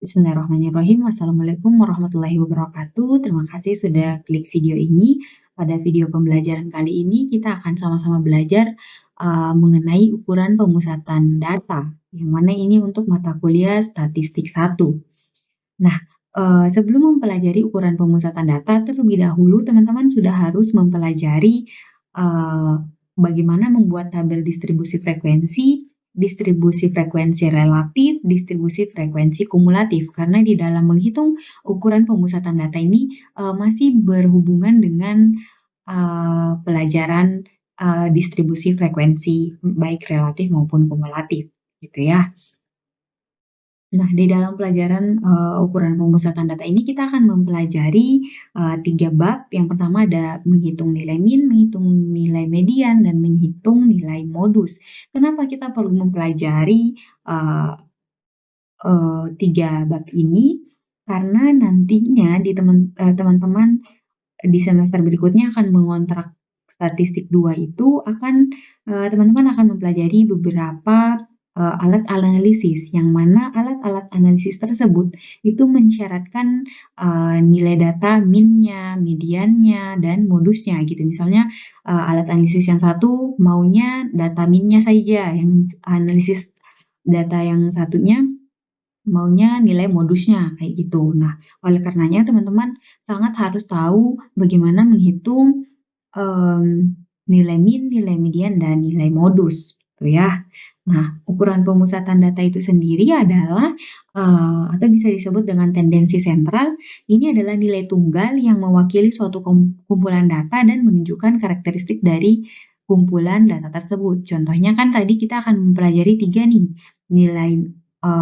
Bismillahirrahmanirrahim. Assalamualaikum warahmatullahi wabarakatuh. Terima kasih sudah klik video ini. Pada video pembelajaran kali ini kita akan sama-sama belajar mengenai ukuran pemusatan data, yang mana ini untuk mata kuliah Statistik 1. Nah, sebelum mempelajari ukuran pemusatan data, terlebih dahulu teman-teman sudah harus mempelajari eee, bagaimana membuat tabel distribusi frekuensi relatif, distribusi frekuensi kumulatif. Karena di dalam menghitung ukuran pemusatan data ini, masih berhubungan dengan, pelajaran, distribusi frekuensi, baik relatif maupun kumulatif, gitu ya. Nah, di dalam pelajaran, ukuran pemusatan data ini kita akan mempelajari, 3 bab. Yang pertama ada menghitung nilai min, menghitung nilai median, dan menghitung nilai modus. Kenapa kita perlu mempelajari, 3 bab ini? Karena nantinya teman-teman di semester berikutnya akan mengontrak statistik 2 itu teman-teman akan mempelajari beberapa, alat analisis, yang mana alat-alat analisis tersebut itu mensyaratkan, nilai data min-nya, mediannya, dan modusnya gitu. Misalnya, alat analisis yang satu maunya data min-nya saja, yang analisis data yang satunya maunya nilai modusnya, kayak gitu. Nah, oleh karenanya teman-teman sangat harus tahu bagaimana menghitung, nilai min, nilai median, dan nilai modus, gitu ya. Nah, ukuran pemusatan data itu sendiri adalah, atau bisa disebut dengan tendensi sentral, ini adalah nilai tunggal yang mewakili suatu kumpulan data dan menunjukkan karakteristik dari kumpulan data tersebut. Contohnya kan tadi kita akan mempelajari 3 nih, nilai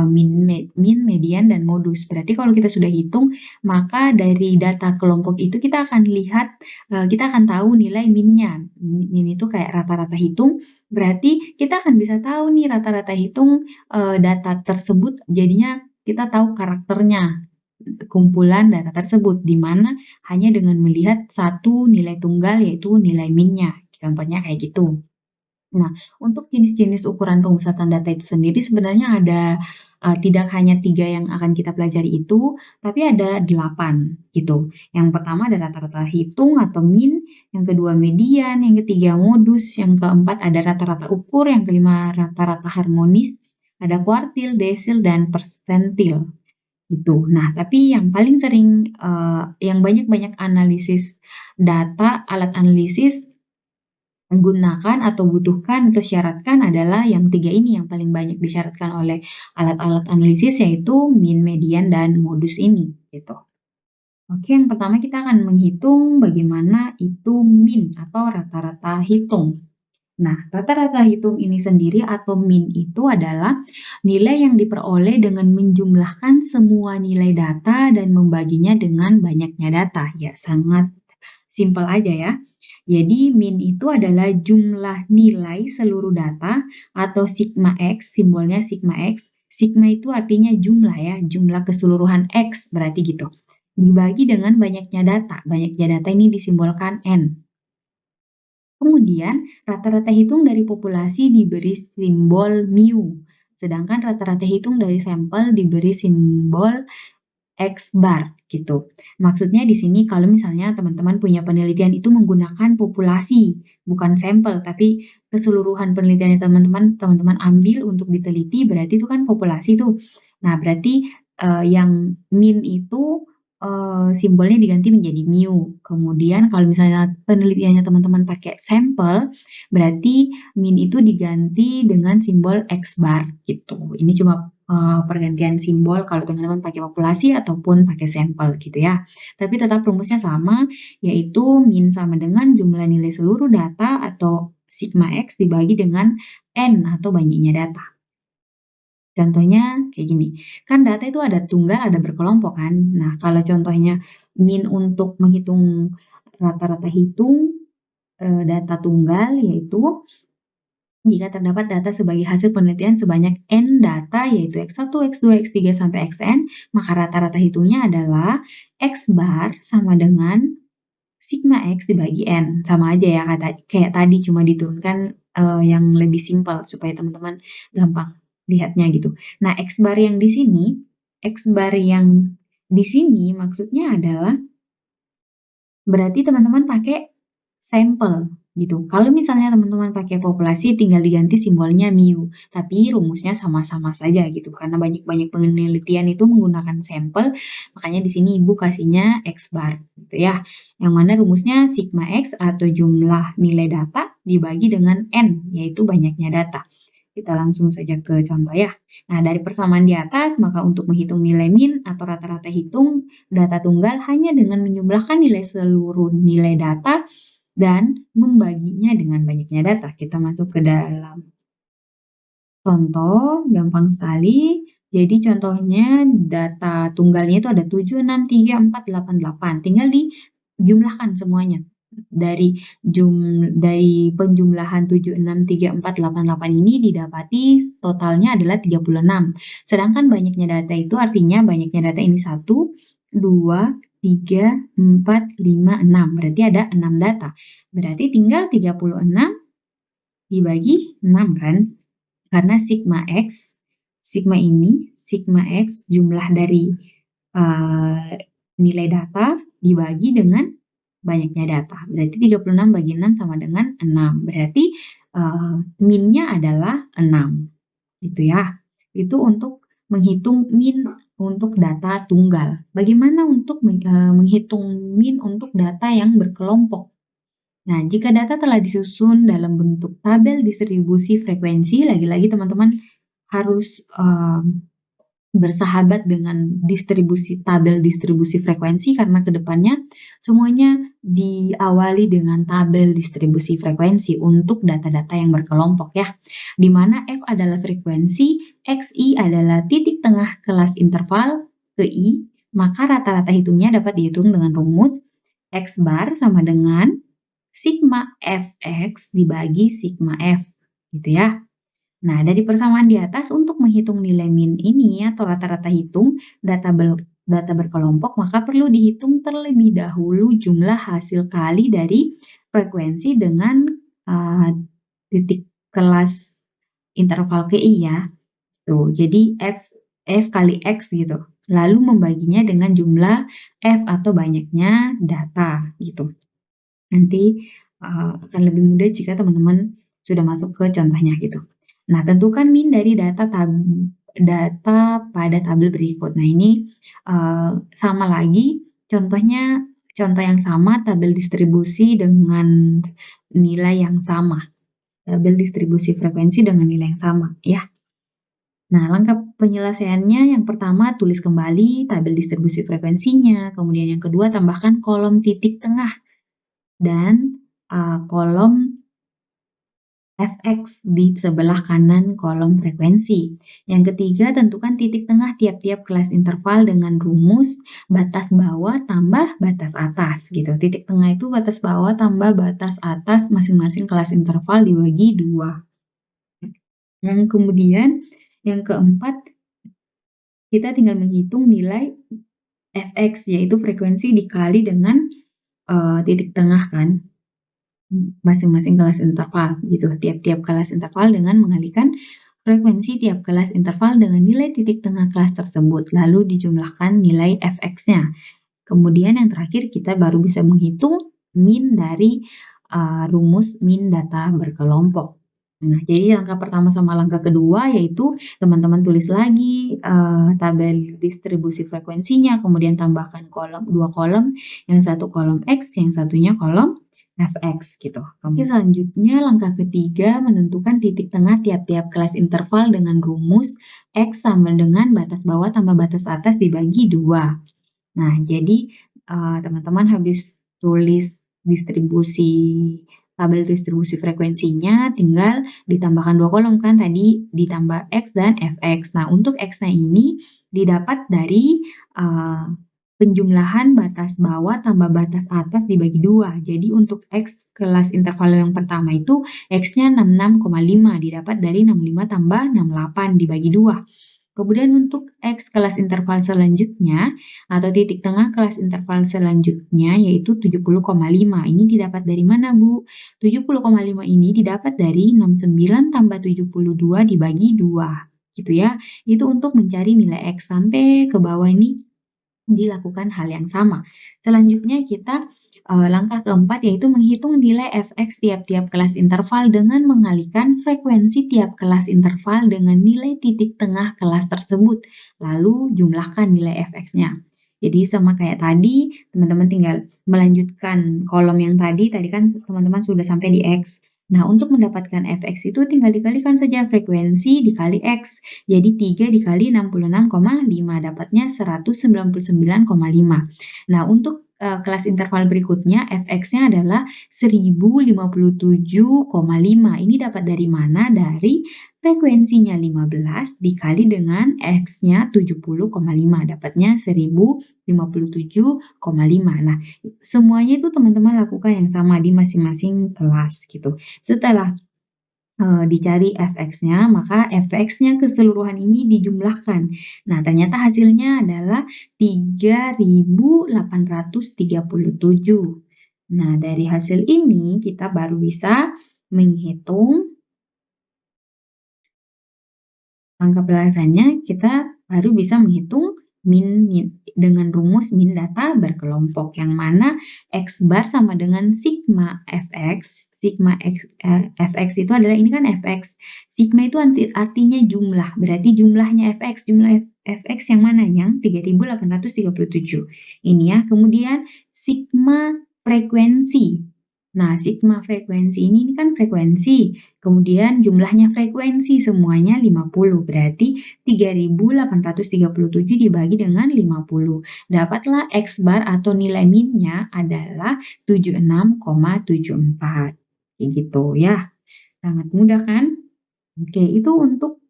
min, median, dan modus. Berarti kalau kita sudah hitung, maka dari data kelompok itu kita akan lihat, kita akan tahu nilai min-nya. Min itu kayak rata-rata hitung, berarti kita akan bisa tahu nih rata-rata hitung, data tersebut, jadinya kita tahu karakternya, kumpulan data tersebut, di mana hanya dengan melihat satu nilai tunggal yaitu nilai min-nya, contohnya kayak gitu. Nah, untuk jenis-jenis ukuran pemusatan data itu sendiri sebenarnya ada, tidak hanya 3 yang akan kita pelajari itu, tapi ada 8 gitu. Yang pertama ada rata-rata hitung atau min, yang kedua median, yang ketiga modus, yang keempat ada rata-rata ukur, yang kelima rata-rata harmonis, ada kuartil, desil, dan persentil, gitu. Nah, tapi yang paling sering, yang banyak-banyak analisis data, alat analisis gunakan atau butuhkan atau syaratkan adalah yang 3 ini yang paling banyak disyaratkan oleh alat-alat analisis, yaitu min, median, dan modus ini, gitu. Oke, yang pertama kita akan menghitung bagaimana itu min atau rata-rata hitung. Nah, rata-rata hitung ini sendiri atau min itu adalah nilai yang diperoleh dengan menjumlahkan semua nilai data dan membaginya dengan banyaknya data. Ya, sangat simpel aja ya. Jadi min itu adalah jumlah nilai seluruh data atau sigma X, simbolnya sigma X. Sigma itu artinya jumlah ya, jumlah keseluruhan X berarti gitu. Dibagi dengan banyaknya data. Banyaknya data ini disimbolkan N. Kemudian rata-rata hitung dari populasi diberi simbol mu. Sedangkan rata-rata hitung dari sampel diberi simbol X bar gitu. Maksudnya di sini kalau misalnya teman-teman punya penelitian itu menggunakan populasi, bukan sampel, tapi keseluruhan penelitian yang teman-teman ambil untuk diteliti berarti itu kan populasi tuh. Nah, berarti, yang min itu, simbolnya diganti menjadi mu. Kemudian kalau misalnya penelitiannya teman-teman pakai sampel, berarti min itu diganti dengan simbol X bar gitu. Ini cuma pergantian simbol kalau teman-teman pakai populasi ataupun pakai sampel gitu ya. Tapi tetap rumusnya sama, yaitu min sama dengan jumlah nilai seluruh data atau sigma X dibagi dengan N atau banyaknya data. Contohnya kayak gini, kan data itu ada tunggal, ada berkelompok kan. Nah, kalau contohnya min untuk menghitung rata-rata hitung, data tunggal yaitu jika terdapat data sebagai hasil penelitian sebanyak N data, yaitu X1, X2, X3, sampai Xn, maka rata-rata hitungnya adalah X bar sama dengan sigma X dibagi N. Sama aja ya kayak tadi, cuma diturunkan yang lebih simpel supaya teman-teman gampang lihatnya gitu. Nah, X bar yang di sini X bar yang di sini maksudnya adalah berarti teman-teman pakai sampel gitu. Kalau misalnya teman-teman pakai populasi tinggal diganti simbolnya mu, tapi rumusnya sama-sama saja gitu. Karena banyak penelitian itu menggunakan sampel, makanya di sini Ibu kasihnya X bar gitu ya. Yang mana rumusnya sigma X atau jumlah nilai data dibagi dengan N, yaitu banyaknya data. Kita langsung saja ke contoh ya. Nah, dari persamaan di atas, maka untuk menghitung nilai min atau rata-rata hitung data tunggal hanya dengan menjumlahkan nilai seluruh nilai data dan membaginya dengan banyaknya data. Kita masuk ke dalam contoh, gampang sekali. Jadi contohnya data tunggalnya itu ada 7, 6, 3, 4, 8, 8. Tinggal dijumlahkan semuanya. Dari penjumlahan 7, 6, 3, 4, 8, 8 ini didapati totalnya adalah 36. Sedangkan banyaknya data itu artinya banyaknya data ini 1, 2, 3, 4, 5, 6. Berarti ada 6 data. Berarti tinggal 36 dibagi 6 kan? Karena sigma X, sigma X jumlah dari nilai data dibagi dengan banyaknya data. Berarti 36 bagi 6 sama dengan 6. Berarti minnya adalah 6. Gitu ya. Itu untuk menghitung min untuk data tunggal. Bagaimana untuk menghitung min untuk data yang berkelompok? Nah, jika data telah disusun dalam bentuk tabel distribusi frekuensi, lagi-lagi teman-teman harus bersahabat dengan tabel distribusi frekuensi karena kedepannya semuanya diawali dengan tabel distribusi frekuensi untuk data-data yang berkelompok ya. Di mana F adalah frekuensi, XI adalah titik tengah kelas interval ke I, maka rata-rata hitungnya dapat dihitung dengan rumus X bar sama dengan sigma Fx dibagi sigma F gitu ya. Nah, dari persamaan di atas untuk menghitung nilai min ini atau rata-rata hitung data berkelompok, maka perlu dihitung terlebih dahulu jumlah hasil kali dari frekuensi dengan titik kelas interval KI ya. Tuh, jadi F kali X gitu. Lalu membaginya dengan jumlah F atau banyaknya data gitu. Nanti akan lebih mudah jika teman-teman sudah masuk ke contohnya gitu. Nah, tentukan min dari data pada tabel berikut. Nah, ini sama lagi, contohnya contoh yang sama, tabel distribusi dengan nilai yang sama. Tabel distribusi frekuensi dengan nilai yang sama, ya. Nah, langkah penyelesaiannya yang pertama, tulis kembali tabel distribusi frekuensinya. Kemudian yang kedua, tambahkan kolom titik tengah dan kolom Fx di sebelah kanan kolom frekuensi. Yang ketiga, tentukan titik tengah tiap-tiap kelas interval dengan rumus batas bawah tambah batas atas gitu. Titik tengah itu batas bawah tambah batas atas masing-masing kelas interval dibagi 2. Yang kemudian, yang keempat, kita tinggal menghitung nilai Fx, yaitu frekuensi dikali dengan titik tengah kan. Masing-masing kelas interval gitu. Tiap-tiap kelas interval dengan mengalihkan frekuensi tiap kelas interval dengan nilai titik tengah kelas tersebut, lalu dijumlahkan nilai Fx-nya. Kemudian yang terakhir kita baru bisa menghitung min dari rumus min data berkelompok. Nah, jadi langkah pertama sama langkah kedua yaitu teman-teman tulis lagi tabel distribusi frekuensinya, kemudian tambahkan dua kolom, yang satu kolom X, yang satunya kolom Fx gitu. Selanjutnya langkah ketiga menentukan titik tengah tiap-tiap kelas interval dengan rumus X sama dengan batas bawah tambah batas atas dibagi 2. Nah, jadi teman-teman habis tulis tabel distribusi frekuensinya, tinggal ditambahkan 2 kolom kan tadi, ditambah X dan Fx. Nah, untuk X-nya ini didapat dari penjumlahan batas bawah tambah batas atas dibagi 2. Jadi untuk X kelas interval yang pertama itu X-nya 66,5 didapat dari 65 tambah 68 dibagi 2. Kemudian untuk X kelas interval selanjutnya atau titik tengah kelas interval selanjutnya yaitu 70,5. Ini didapat dari mana, Bu? 70,5 ini didapat dari 69 tambah 72 dibagi 2. gitu ya. Itu untuk mencari nilai X. Sampai ke bawah ini dilakukan hal yang sama. Selanjutnya kita langkah keempat yaitu menghitung nilai fx tiap-tiap kelas interval dengan mengalihkan frekuensi tiap kelas interval dengan nilai titik tengah kelas tersebut. Lalu jumlahkan nilai fx-nya. Jadi sama kayak tadi, teman-teman tinggal melanjutkan kolom yang tadi kan teman-teman sudah sampai di X. Nah, untuk mendapatkan fx itu tinggal dikalikan saja frekuensi dikali X. Jadi 3 dikali 66,5 dapatnya 199,5. Nah, untuk kelas interval berikutnya fx-nya adalah 1057,5. Ini dapat dari mana? Dari frekuensinya 15 dikali dengan x-nya 70,5 dapatnya 1057,5. Nah, semuanya itu teman-teman lakukan yang sama di masing-masing kelas gitu. Setelah dicari fx-nya, maka fx-nya keseluruhan ini dijumlahkan. Nah, ternyata hasilnya adalah 3.837. Nah, dari hasil ini kita baru bisa menghitung angka belasannya, kita baru bisa menghitung min dengan rumus min data berkelompok, yang mana X bar sama dengan sigma fx. Sigma fx itu adalah, ini kan fx. Sigma itu artinya jumlah, berarti jumlahnya fx. Jumlah fx yang mana? Yang 3.837. Ini ya. Kemudian sigma frekuensi. Nah, sigma frekuensi ini kan frekuensi. Kemudian jumlahnya frekuensi semuanya 50, berarti 3.837 dibagi dengan 50. Dapatlah X bar atau nilai minnya adalah 76,74. Kayak gitu ya. Sangat mudah kan? Oke, itu untuk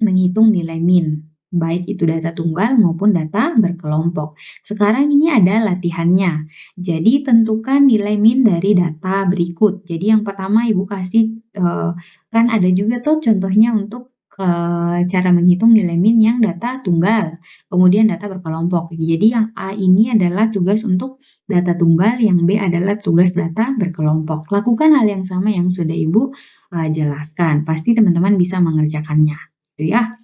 menghitung nilai min, baik itu data tunggal maupun data berkelompok. Sekarang ini ada latihannya. Jadi tentukan nilai min dari data berikut. Jadi yang pertama Ibu kasih, kan ada juga tuh contohnya untuk cara menghitung nilai min yang data tunggal, kemudian data berkelompok. Jadi yang A ini adalah tugas untuk data tunggal, yang B adalah tugas data berkelompok. Lakukan hal yang sama yang sudah Ibu jelaskan. Pasti teman-teman bisa mengerjakannya. Gitu ya.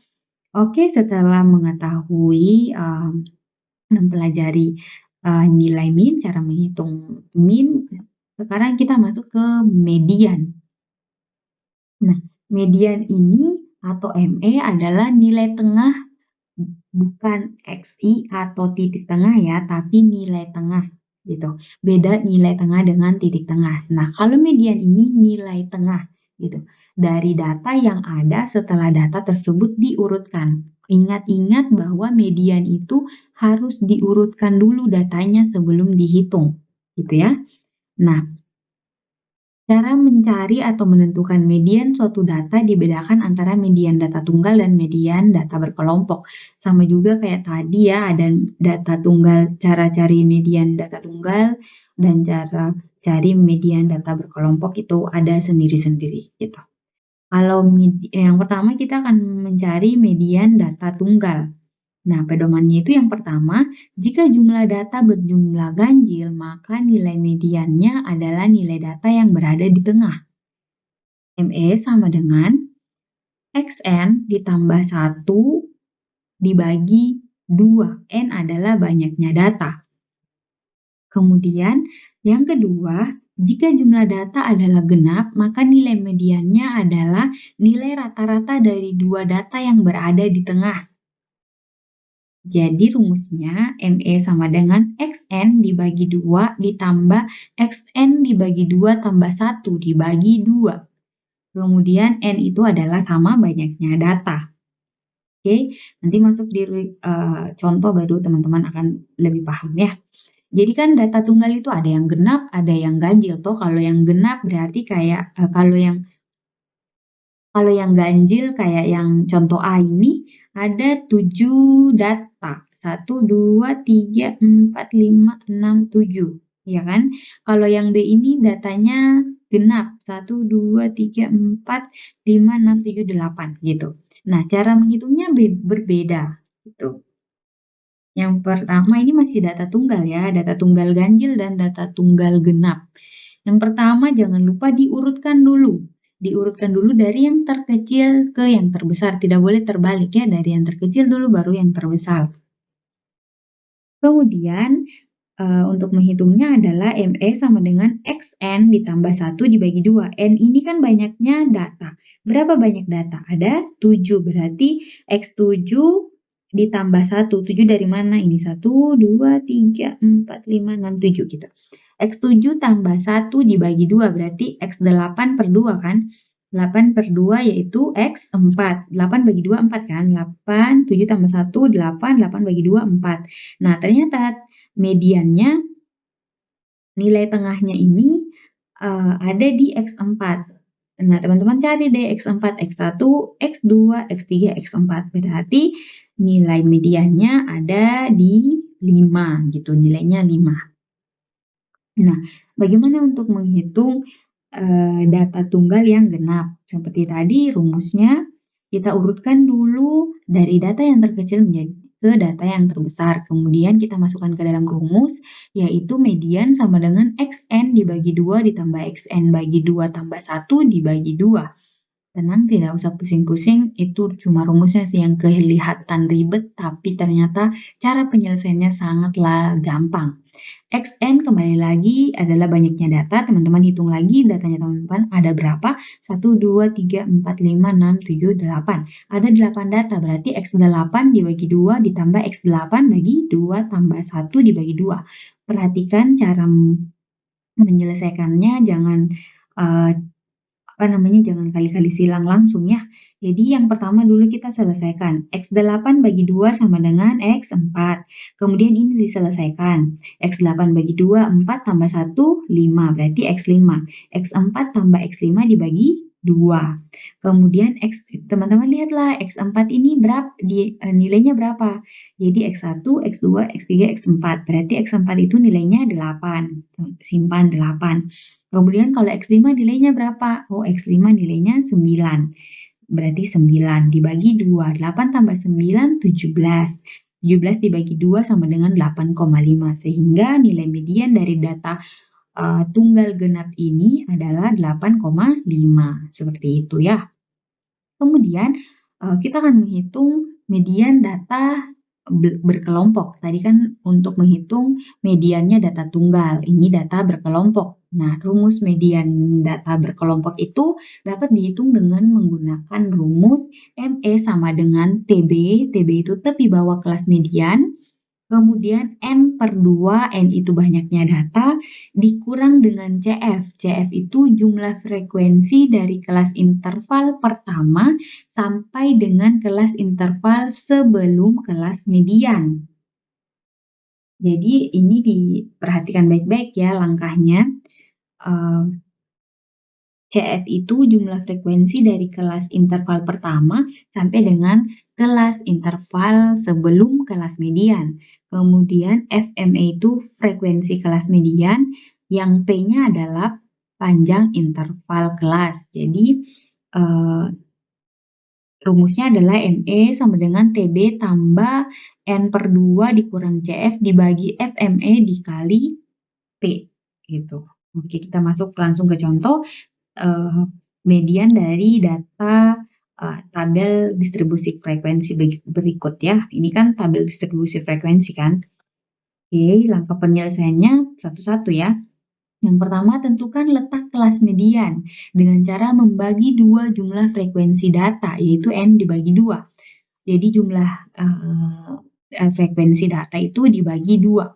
Oke, setelah mengetahui, mempelajari, nilai min, cara menghitung min, sekarang kita masuk ke median. Nah, median ini atau ME adalah nilai tengah, bukan XI atau titik tengah ya, tapi nilai tengah gitu. Beda nilai tengah dengan titik tengah. Nah, kalau median ini nilai tengah gitu. Dari data yang ada setelah data tersebut diurutkan. Ingat-ingat bahwa median itu harus diurutkan dulu datanya sebelum dihitung, gitu ya. Nah, cara mencari atau menentukan median suatu data dibedakan antara median data tunggal dan median data berkelompok. Sama juga kayak tadi ya, ada data tunggal, cara cari median data tunggal, dan cara cari median data berkelompok itu ada sendiri-sendiri gitu. Kalau yang pertama kita akan mencari median data tunggal. Nah, pedomannya itu yang pertama, jika jumlah data berjumlah ganjil, maka nilai mediannya adalah nilai data yang berada di tengah. ME sama dengan XN ditambah 1 dibagi 2. N adalah banyaknya data. Kemudian, yang kedua, jika jumlah data adalah genap, maka nilai mediannya adalah nilai rata-rata dari dua data yang berada di tengah. Jadi rumusnya ME sama dengan XN dibagi 2 ditambah XN dibagi 2 tambah 1 dibagi 2. Kemudian N itu adalah sama banyaknya data. Oke, nanti masuk di contoh baru teman-teman akan lebih paham ya. Jadi kan data tunggal itu ada yang genap, ada yang ganjil. Toh kalau yang genap berarti kayak kalau yang ganjil kayak yang contoh A ini ada 7 data. 1, 2, 3, 4, 5, 6, 7. Ya kan? Kalau yang B ini datanya genap. 1, 2, 3, 4, 5, 6, 7, 8 gitu. Nah, cara menghitungnya berbeda gitu. Yang pertama ini masih data tunggal ya, data tunggal ganjil dan data tunggal genap. Yang pertama jangan lupa diurutkan dulu. diurutkan dulu dari yang terkecil ke yang terbesar, tidak boleh terbalik ya, dari yang terkecil dulu baru yang terbesar. Kemudian, untuk menghitungnya adalah ME sama dengan XN ditambah 1 dibagi 2. N ini kan banyaknya data. Berapa banyak data? Ada 7, berarti X7 ditambah 1. 7 dari mana? Ini 1, 2, 3, 4, 5, 6, 7 gitu. X7 tambah 1 dibagi 2, berarti X8 per 2 kan? 8 per 2 yaitu X4. 8 bagi 2, 4 kan? 8, 7 tambah 1, 8, 8 bagi 2, 4. Nah, ternyata mediannya, nilai tengahnya ini ada di X4. Nah, teman-teman cari deh X4, X1, X2, X3, X4. Berarti nilai mediannya ada di 5 gitu, nilainya 5. Nah, bagaimana untuk menghitung data tunggal yang genap? Seperti tadi rumusnya, kita urutkan dulu dari data yang terkecil menjadi ke data yang terbesar. Kemudian kita masukkan ke dalam rumus, yaitu median sama dengan XN dibagi 2 ditambah XN bagi 2 tambah 1 dibagi 2. Tenang, tidak usah pusing-pusing, itu cuma rumusnya sih yang kelihatan ribet, tapi ternyata cara penyelesaiannya sangatlah gampang. XN kembali lagi adalah banyaknya data, teman-teman hitung lagi datanya teman-teman ada berapa? 1, 2, 3, 4, 5, 6, 7, 8. Ada 8 data, berarti X8 dibagi 2 ditambah X8 bagi 2 tambah 1 dibagi 2. Perhatikan cara menyelesaikannya, jangan jangan kali-kali silang langsung ya. Jadi yang pertama dulu kita selesaikan. X8 bagi 2 sama dengan X4. Kemudian ini diselesaikan. X8 bagi 2, 4 tambah 1, 5. Berarti X5. X4 tambah X5 dibagi 2. Kemudian teman-teman lihatlah X4 ini nilainya berapa? Jadi X1, X2, X3, X4. Berarti X4 itu nilainya 8. Simpan 8. Kemudian kalau X5 nilainya berapa? Oh, X5 nilainya 9. Berarti 9 dibagi 2. 8 tambah 9, 17. 17 dibagi 2 sama dengan 8,5. Sehingga nilai median dari data tunggal genap ini adalah 8,5. Seperti itu ya. Kemudian kita akan menghitung median data berkelompok. Tadi kan untuk menghitung mediannya data tunggal, ini data berkelompok. Nah, rumus median data berkelompok itu dapat dihitung dengan menggunakan rumus ME sama dengan TB. TB itu tepi bawah kelas median. Kemudian N per 2, N itu banyaknya data, dikurang dengan CF. CF itu jumlah frekuensi dari kelas interval pertama sampai dengan kelas interval sebelum kelas median. Jadi ini diperhatikan baik-baik ya langkahnya. CF itu jumlah frekuensi dari kelas interval pertama sampai dengan kelas interval sebelum kelas median. Kemudian FME itu frekuensi kelas median, yang P-nya adalah panjang interval kelas. Jadi rumusnya adalah ME sama dengan TB tambah N per 2 dikurang CF dibagi FME dikali P. Gitu. Oke, kita masuk langsung ke contoh. Median dari data tabel distribusi frekuensi berikut ya. Ini kan tabel distribusi frekuensi kan. Oke, langkah penyelesaiannya satu-satu ya. Yang pertama, tentukan letak kelas median dengan cara membagi dua jumlah frekuensi data, yaitu N dibagi 2. Jadi jumlah frekuensi data itu dibagi 2.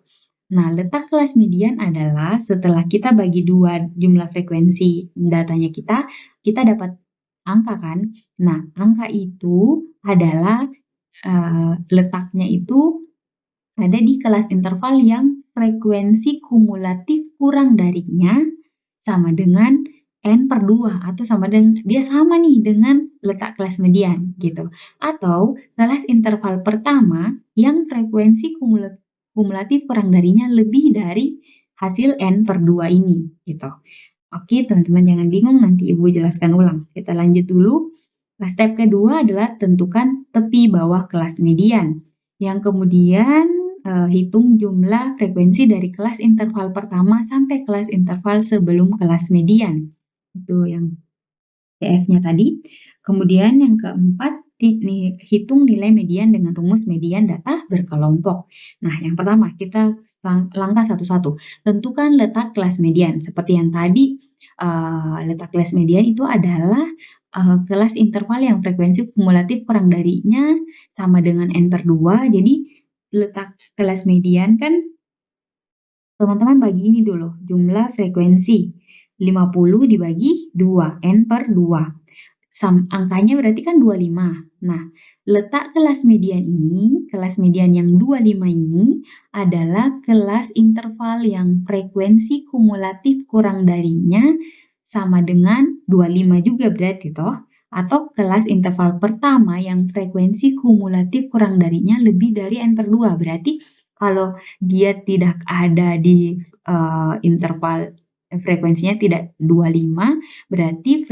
Nah, letak kelas median adalah setelah kita bagi 2 jumlah frekuensi datanya kita dapat angka kan. Nah, angka itu adalah letaknya itu ada di kelas interval yang frekuensi kumulatif kurang darinya sama dengan N per 2 atau dia sama nih dengan letak kelas median gitu. Atau kelas interval pertama yang frekuensi kumulatif kurang darinya lebih dari hasil N per 2 ini gitu. Oke, teman-teman jangan bingung, nanti Ibu jelaskan ulang. Kita lanjut dulu. Step kedua adalah tentukan tepi bawah kelas median. Yang kemudian hitung jumlah frekuensi dari kelas interval pertama sampai kelas interval sebelum kelas median. Itu yang CF-nya tadi. Kemudian yang keempat, hitung nilai median dengan rumus median data berkelompok. Nah, yang pertama kita langkah satu-satu. Tentukan letak kelas median. Seperti yang tadi, letak kelas median itu adalah kelas interval yang frekuensi kumulatif kurang darinya sama dengan N/2. Jadi letak kelas median kan teman-teman bagi ini dulu, jumlah frekuensi 50 dibagi 2, N/2. Angkanya berarti kan 25. Nah, letak kelas median ini, kelas median yang 25 ini adalah kelas interval yang frekuensi kumulatif kurang darinya sama dengan 25 juga berarti toh. Atau kelas interval pertama yang frekuensi kumulatif kurang darinya lebih dari N/2. Berarti kalau dia tidak ada di interval frekuensinya tidak 25, berarti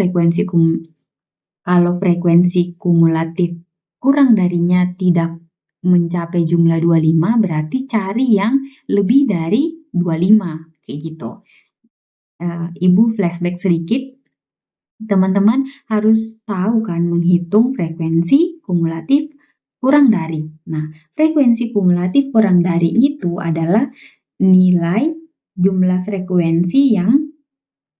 kalau frekuensi kumulatif kurang darinya tidak mencapai jumlah 25, berarti cari yang lebih dari 25, kayak gitu. Ibu flashback sedikit, teman-teman harus tahu kan menghitung frekuensi kumulatif kurang dari. Nah, frekuensi kumulatif kurang dari itu adalah nilai jumlah frekuensi yang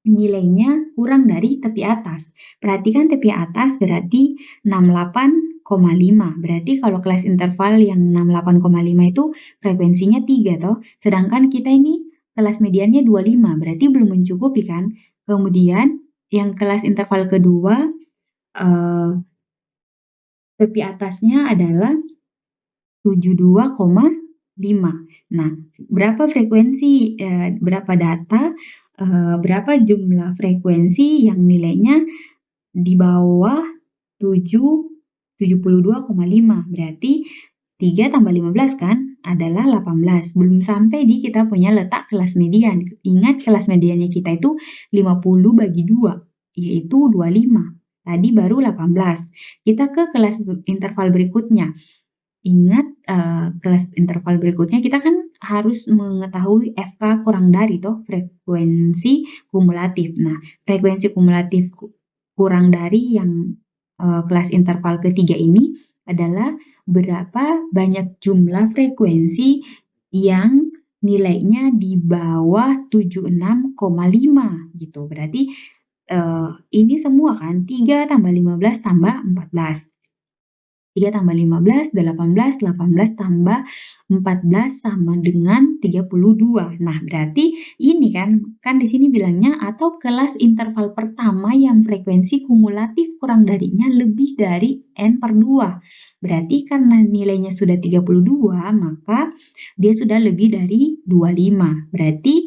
nilainya kurang dari tepi atas. Perhatikan tepi atas berarti 68,5. Berarti kalau kelas interval yang 68,5 itu frekuensinya 3 toh. Sedangkan kita ini kelas mediannya 25, berarti belum mencukupi kan. Kemudian yang kelas interval kedua tepi atasnya adalah 72,5. Nah, berapa frekuensi, berapa data, berapa jumlah frekuensi yang nilainya di bawah 72,5. Berarti 3 tambah 15 kan adalah 18. Belum sampai di kita punya letak kelas median. Ingat kelas mediannya kita itu 50 bagi 2, yaitu 25. Tadi baru 18. Kita ke kelas interval berikutnya. Ingat kelas interval berikutnya kita kan harus mengetahui FK kurang dari toh, frekuensi kumulatif. Nah, frekuensi kumulatif kurang dari yang kelas interval ketiga ini adalah berapa banyak jumlah frekuensi yang nilainya di bawah 76,5 gitu. Berarti ini semua kan 3 tambah 15 tambah 14. 3 tambah 15, 18, 18 tambah 14 sama dengan 32. Nah, berarti ini kan di sini bilangnya atau kelas interval pertama yang frekuensi kumulatif kurang darinya lebih dari N/2. Berarti karena nilainya sudah 32, maka dia sudah lebih dari 25. Berarti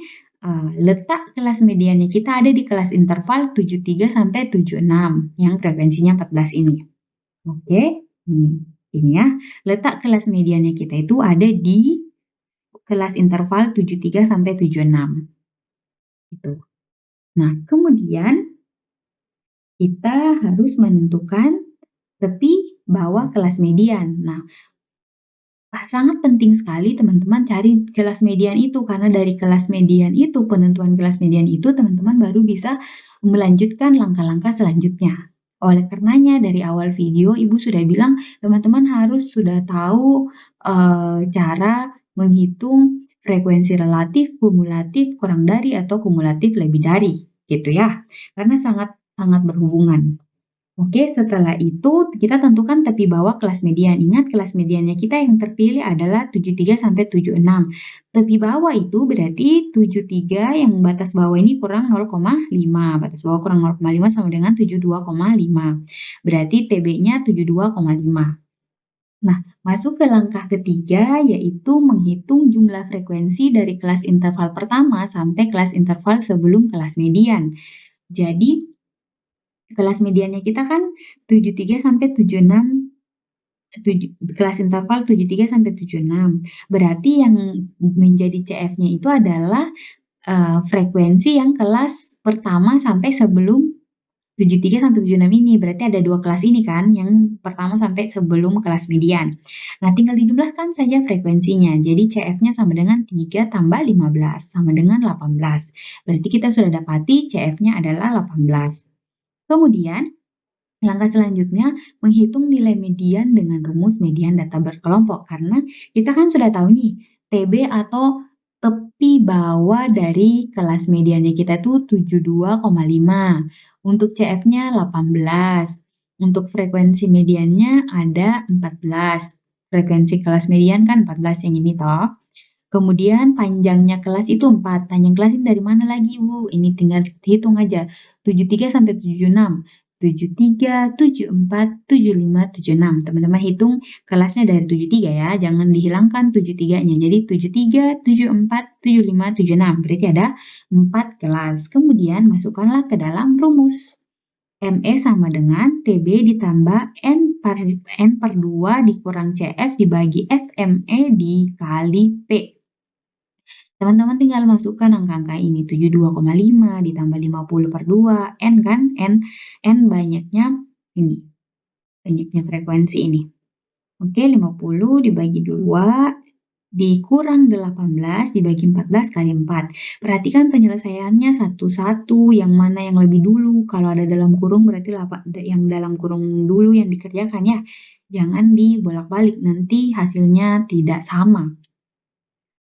letak kelas mediannya kita ada di kelas interval 73 sampai 76 yang frekuensinya 14 ini. Oke. Ini ya, letak kelas mediannya kita itu ada di kelas interval 73 sampai 76. Gitu. Nah, kemudian kita harus menentukan tepi bawah kelas median. Nah, sangat penting sekali teman-teman cari kelas median itu karena dari kelas median itu, penentuan kelas median itu teman-teman baru bisa melanjutkan langkah-langkah selanjutnya. Oleh karenanya dari awal video Ibu sudah bilang teman-teman harus sudah tahu cara menghitung frekuensi relatif, kumulatif, kurang dari atau kumulatif lebih dari, gitu ya. Karena sangat berhubungan. Oke, setelah itu kita tentukan tepi bawah kelas median. Ingat kelas mediannya kita yang terpilih adalah 73 sampai 76. Tepi bawah itu berarti 73 yang batas bawah ini kurang 0,5. Batas bawah kurang 0,5 sama dengan 72,5. Berarti TB-nya 72,5. Nah, masuk ke langkah ketiga yaitu menghitung jumlah frekuensi dari kelas interval pertama sampai kelas interval sebelum kelas median. Jadi kelas mediannya kita kan 73 sampai 76, kelas interval 73 sampai 76. Berarti yang menjadi CF-nya itu adalah frekuensi yang kelas pertama sampai sebelum 73 sampai 76 ini. Berarti ada 2 kelas ini kan, yang pertama sampai sebelum kelas median. Nah, tinggal dijumlahkan saja frekuensinya. Jadi CF-nya sama dengan 3 tambah 15 sama dengan 18. Berarti kita sudah dapati CF-nya adalah 18. Kemudian, langkah selanjutnya menghitung nilai median dengan rumus median data berkelompok. Karena kita kan sudah tahu nih, TB atau tepi bawah dari kelas mediannya kita tuh 72,5. Untuk CF-nya 18. Untuk frekuensi mediannya ada 14. Frekuensi kelas median kan 14 yang ini toh. Kemudian panjangnya kelas itu 4. Panjang kelas ini dari mana lagi, Bu? Ini tinggal hitung aja. 73 sampai 76. 73, 74, 75, 76. Teman-teman hitung kelasnya dari 73 ya. Jangan dihilangkan 73-nya. Jadi 73, 74, 75, 76. Berarti ada 4 kelas. Kemudian masukkanlah ke dalam rumus. ME sama dengan TB ditambah N per 2 dikurang CF dibagi FME dikali P. Teman-teman tinggal masukkan angka-angka ini, 72,5 ditambah 50 per 2, N kan? N banyaknya ini, banyaknya frekuensi ini. Oke, 50 dibagi 2, dikurang 18 dibagi 14 kali 4. Perhatikan penyelesaiannya satu-satu, yang mana yang lebih dulu. Kalau ada dalam kurung berarti yang dalam kurung dulu yang dikerjakan ya. Jangan dibolak-balik, nanti hasilnya tidak sama.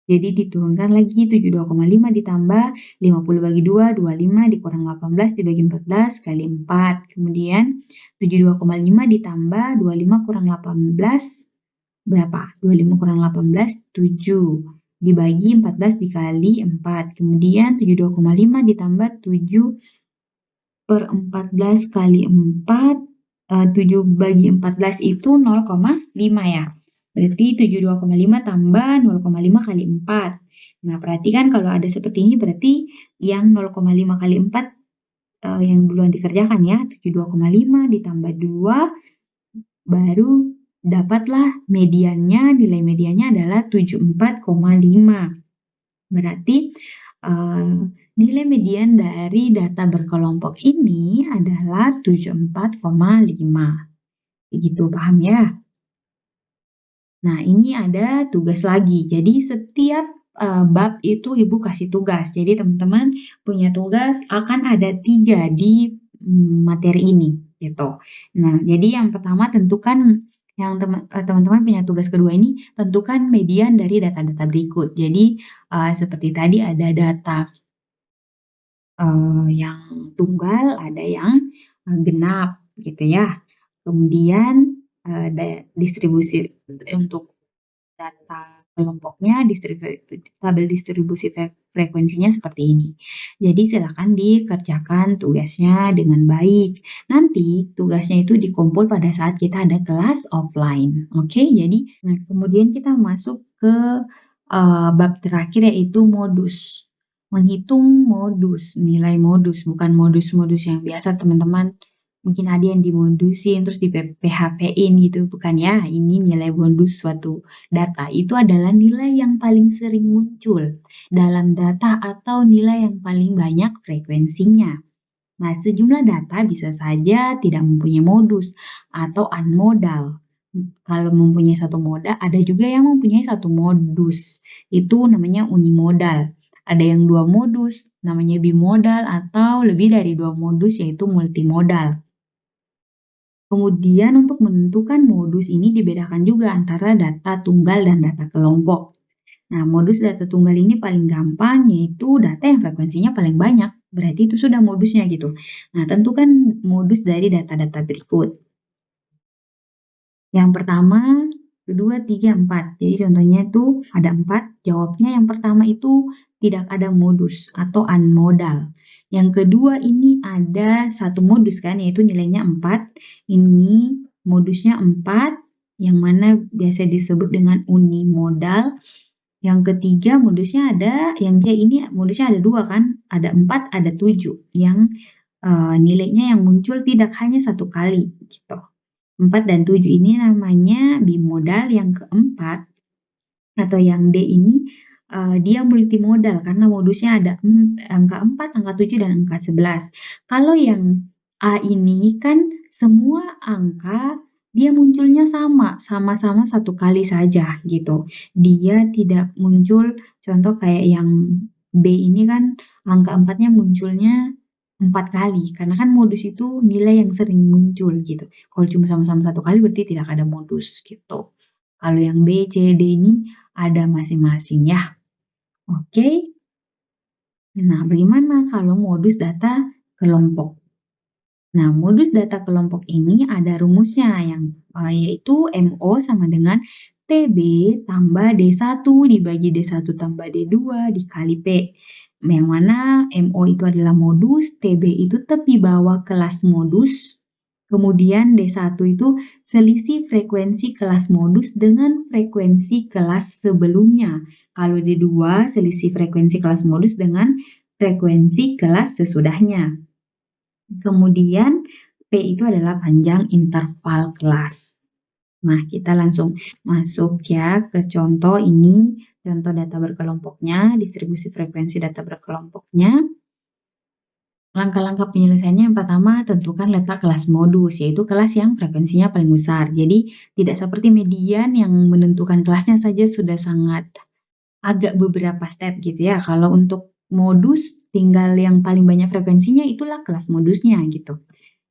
Jadi diturunkan lagi 72,5 ditambah 50 bagi 2, 25 dikurang 18 dibagi 14 kali 4. Kemudian 72,5 ditambah 25 kurang 18 berapa? 25 kurang 18, 7. Dibagi 14 dikali 4. Kemudian 72,5 ditambah 7 per 14 kali 4. 7 bagi 14 itu 0,5 ya. Berarti 72,5 tambah 0,5 kali 4. Nah, perhatikan kalau ada seperti ini berarti yang 0,5 kali 4 yang duluan dikerjakan ya. 72,5 ditambah 2 baru dapatlah mediannya, nilai mediannya adalah 74,5. Berarti nilai median dari data berkelompok ini adalah 74,5. Begitu, paham ya? Nah, ini ada tugas lagi. Jadi setiap bab itu Ibu kasih tugas. Jadi teman-teman punya tugas akan ada 3 di materi ini gitu. Nah, jadi yang pertama tentukan yang teman-teman punya tugas kedua ini tentukan median dari data-data berikut. Jadi seperti tadi ada data yang tunggal, ada yang genap gitu ya. Kemudian distribusi untuk data kelompoknya, tabel distribusi frekuensinya seperti ini. Jadi silakan dikerjakan tugasnya dengan baik. Nanti tugasnya itu dikumpul pada saat kita ada kelas offline. Oke, jadi kemudian kita masuk ke bab terakhir yaitu modus. Menghitung modus, nilai modus, bukan modus-modus yang biasa teman-teman. Mungkin ada yang dimodusin terus di PHP-in gitu, bukan ya. Ini nilai modus suatu data. Itu adalah nilai yang paling sering muncul dalam data atau nilai yang paling banyak frekuensinya. Nah, sejumlah data bisa saja tidak mempunyai modus atau unmodal. Kalau mempunyai satu modal, ada juga yang mempunyai satu modus. Itu namanya unimodal. Ada yang 2 modus, namanya bimodal, atau lebih dari 2 modus yaitu multimodal. Kemudian untuk menentukan modus ini dibedakan juga antara data tunggal dan data kelompok. Nah, modus data tunggal ini paling gampang yaitu data yang frekuensinya paling banyak. Berarti itu sudah modusnya gitu. Nah, tentukan modus dari data-data berikut. Yang pertama, kedua, 3, 4. Jadi contohnya itu ada 4. Jawabnya yang pertama itu tidak ada modus atau unmodal. Yang kedua ini ada satu modus kan, yaitu nilainya 4. Ini modusnya 4, yang mana biasa disebut dengan unimodal. Yang ketiga modusnya ada, yang C ini modusnya ada 2 kan, ada 4, ada 7. Yang nilainya yang muncul tidak hanya satu kali gitu. 4 dan 7 ini namanya bimodal. Yang keempat atau yang D ini dia multimodal karena modusnya ada angka 4, angka 7, dan angka 11. Kalau yang A ini kan semua angka dia munculnya sama-sama satu kali saja gitu. Dia tidak muncul, contoh kayak yang B ini kan angka 4-nya munculnya 4 kali, karena kan modus itu nilai yang sering muncul gitu. Kalau cuma sama-sama 1 kali berarti tidak ada modus gitu. Kalau yang B, C, D ini ada masing-masing ya. Oke. Nah, bagaimana kalau modus data kelompok? Nah, modus data kelompok ini ada rumusnya yang yaitu MO sama dengan TB tambah D1 dibagi D1 tambah D2 dikali P. Yang mana MO itu adalah modus, TB itu tepi bawah kelas modus, kemudian D1 itu selisih frekuensi kelas modus dengan frekuensi kelas sebelumnya. Kalau D2 selisih frekuensi kelas modus dengan frekuensi kelas sesudahnya. Kemudian P itu adalah panjang interval kelas. Nah, kita langsung masuk ya ke contoh ini, contoh data berkelompoknya, distribusi frekuensi data berkelompoknya. Langkah-langkah penyelesaiannya yang pertama, tentukan letak kelas modus, yaitu kelas yang frekuensinya paling besar. Jadi, tidak seperti median yang menentukan kelasnya saja sudah sangat agak beberapa step gitu ya. Kalau untuk modus, tinggal yang paling banyak frekuensinya itulah kelas modusnya gitu.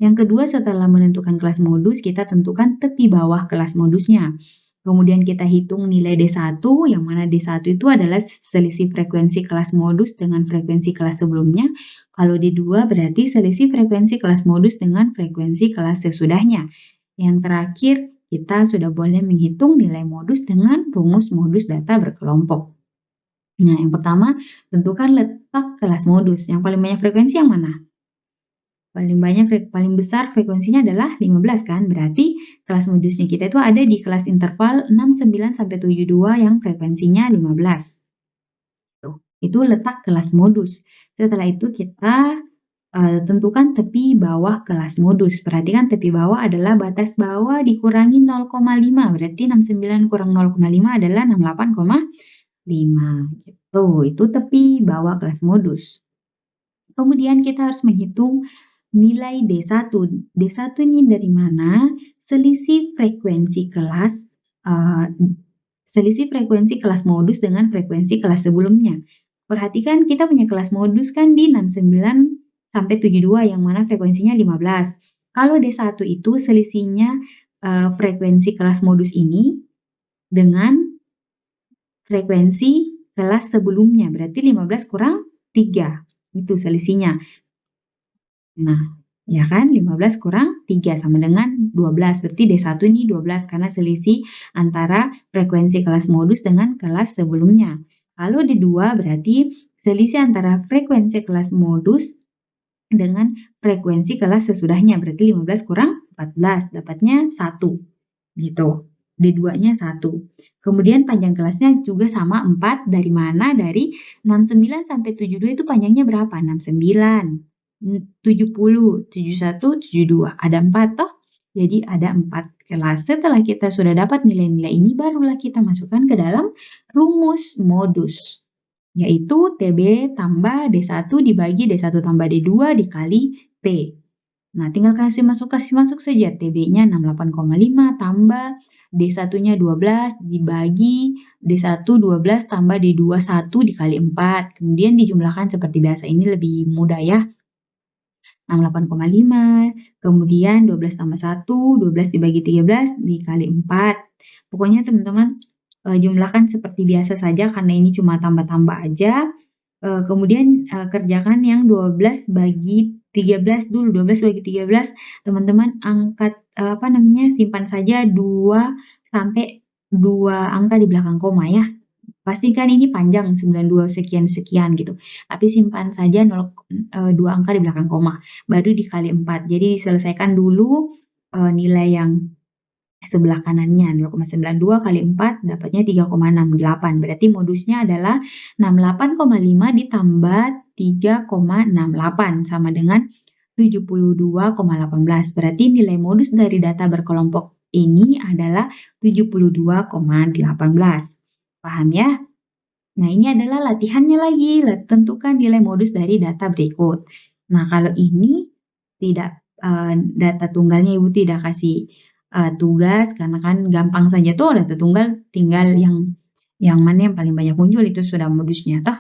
Yang kedua, setelah menentukan kelas modus, kita tentukan tepi bawah kelas modusnya. Kemudian kita hitung nilai D1, yang mana D1 itu adalah selisih frekuensi kelas modus dengan frekuensi kelas sebelumnya. Kalau D2 berarti selisih frekuensi kelas modus dengan frekuensi kelas sesudahnya. Yang terakhir, kita sudah boleh menghitung nilai modus dengan rumus modus data berkelompok. Nah, yang pertama, tentukan letak kelas modus. Yang paling banyak frekuensi yang mana? Paling besar frekuensinya adalah 15 kan, berarti kelas modusnya kita itu ada di kelas interval 69 sampai 72 yang frekuensinya 15. Tuh, itu letak kelas modus. Setelah itu kita tentukan tepi bawah kelas modus. Perhatikan tepi bawah adalah batas bawah dikurangi 0,5, berarti 69 kurang 0,5 adalah 68,5 gitu. Itu tepi bawah kelas modus. Kemudian kita harus menghitung nilai D1. D1 ini dari mana? Selisih frekuensi kelas modus dengan frekuensi kelas sebelumnya. Perhatikan kita punya kelas modus kan di 69 sampai 72 yang mana frekuensinya 15. Kalau D1 itu selisihnya frekuensi kelas modus ini dengan frekuensi kelas sebelumnya. Berarti 15 kurang 3. Itu selisihnya. Nah, ya kan 15 kurang 3 sama dengan 12. Berarti D1 ini 12 karena selisih antara frekuensi kelas modus dengan kelas sebelumnya. Kalau D2 berarti selisih antara frekuensi kelas modus dengan frekuensi kelas sesudahnya. Berarti 15 kurang 14, dapatnya 1. Gitu. D2-nya 1. Kemudian panjang kelasnya juga sama 4. Dari mana? Dari 69 sampai 72 itu panjangnya berapa? 69. 70, 71, 72. Ada 4 toh? Jadi ada 4 kelas. Setelah kita sudah dapat nilai-nilai ini, barulah kita masukkan ke dalam rumus modus. Yaitu TB tambah D1 dibagi D1 tambah D2 dikali P. Nah, tinggal kasih masuk saja. TB-nya 68,5 tambah D1-nya 12 dibagi D1 12 tambah D2 1 dikali 4. Kemudian dijumlahkan seperti biasa. Ini lebih mudah ya. 68,5, kemudian 12 tambah 1, 12 dibagi 13 dikali 4. Pokoknya teman-teman jumlahkan seperti biasa saja karena ini cuma tambah-tambah aja. Kemudian kerjakan yang 12 bagi 13 dulu. 12 bagi 13 teman-teman angkat simpan saja 2 sampai 2 angka di belakang koma ya. Pastikan ini panjang 92 sekian-sekian gitu. Tapi simpan saja 2 angka di belakang koma. Baru dikali 4. Jadi diselesaikan dulu nilai yang sebelah kanannya. 0,92 kali 4 dapatnya 3,68. Berarti modusnya adalah 68,5 ditambah 3,68 sama dengan 72,18. Berarti nilai modus dari data berkelompok ini adalah 72,18. Paham ya? Nah, ini adalah latihannya lagi. Tentukan nilai modus dari data berikut. Nah, kalau ini tidak data tunggalnya Ibu tidak kasih tugas karena kan gampang saja tuh data tunggal tinggal yang mana yang paling banyak muncul itu sudah modusnya toh.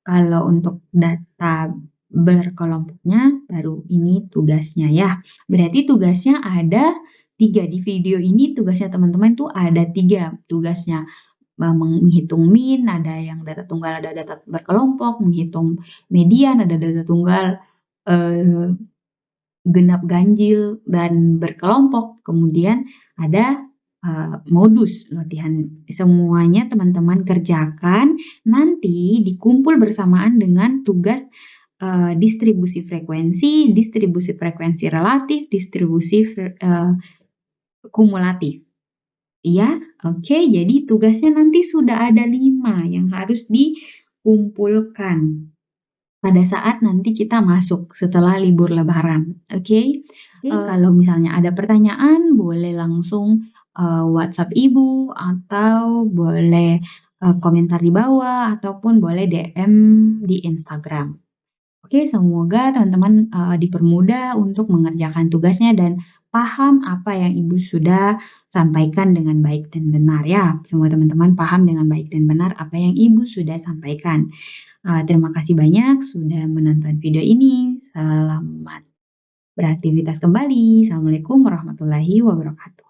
Kalau untuk data berkelompoknya, baru ini tugasnya ya. Berarti tugasnya ada 3 di video ini tugasnya teman-teman tuh ada 3 tugasnya. Menghitung min, ada yang data tunggal, ada data berkelompok, menghitung median, ada data tunggal, eee, genap ganjil dan berkelompok, kemudian ada, modus latihan. Semuanya teman-teman kerjakan, nanti dikumpul bersamaan dengan tugas, distribusi frekuensi relatif, kumulatif. Iya, oke. Jadi tugasnya nanti sudah ada 5 yang harus dikumpulkan pada saat nanti kita masuk setelah libur lebaran, oke? Kalau misalnya ada pertanyaan boleh langsung, WhatsApp Ibu atau boleh, komentar di bawah ataupun boleh DM di Instagram. Oke, semoga teman-teman, dipermudah untuk mengerjakan tugasnya dan paham apa yang Ibu sudah sampaikan dengan baik dan benar ya. Semoga teman-teman paham dengan baik dan benar apa yang Ibu sudah sampaikan. Terima kasih banyak sudah menonton video ini. Selamat beraktivitas kembali. Assalamualaikum warahmatullahi wabarakatuh.